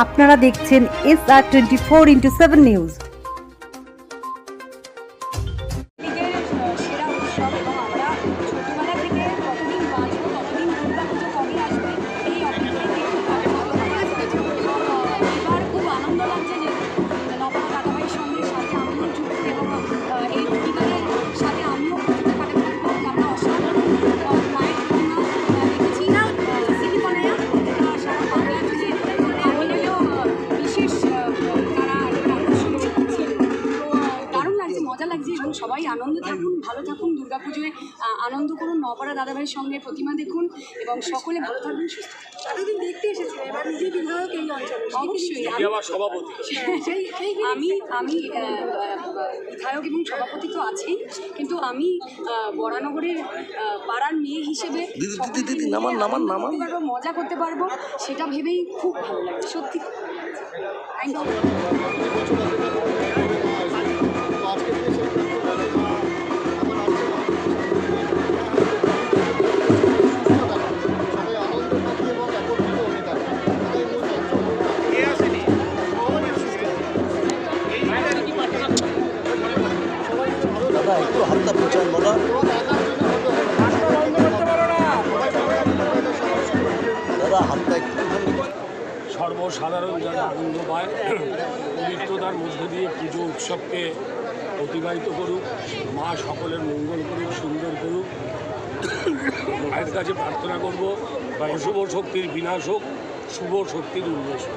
আপনারা দেখছেন SR24x7 news. সেরা উৎসব এবং আমরা ছোটবেলা থেকে কতদিন বাঁচবো ততদিন দুর্গা পুজো কবে আসবে এই অপেক্ষায় এবার খুব আনন্দ লাগছে যে নবমা দাদাভাইয়ের সঙ্গে সাথে আমিও যুক্ত এবং এই পরিবারের সাথে আমিও পুজোটা কাটাতে পারবো। আমরা অসাধারণ মায়ের কন্যা দেখেছি সিসি কলেজে সারা বাংলার জন্য আমিও বিশেষ তারা আকর্ষণ করছে। দারুণ লাগছে, মজা লাগছে এবং সবাই আনন্দে থাকুন, ভালো থাকুন, দুর্গাপুজোয় আনন্দ করুন, নপাড়া দাদাভাইয়ের সঙ্গে প্রতিমা দেখুন এবং সকলে ভালো থাকবেন, সুস্থ থাকুন। এতদিন দেখতে এসেছেন, এবার নিজে বিধায়ক এই অঞ্চলে। অবশ্যই আমি বিধায়ক এবং সভাপতি তো আছেই, কিন্তু আমি বরানগরের পাড়ার মেয়ে হিসেবে মজা করতে পারবো সেটা ভেবেই খুব ভালো লাগে, সত্যি। Thank you. একটু হাতটা প্রচার বলা দাদা, হাতটা একটু সর্বসাধারণ যারা আনন্দ পায়, পবিত্রতার মধ্যে দিয়ে পুজো উৎসবকে অতিবাহিত করুক, মা সকলের মঙ্গল করুক, সুন্দর করুক। মায়ের কাছে প্রার্থনা করব, অশুভ শক্তির বিনাশ হোক, শুভ শক্তির উন্মেষ হোক।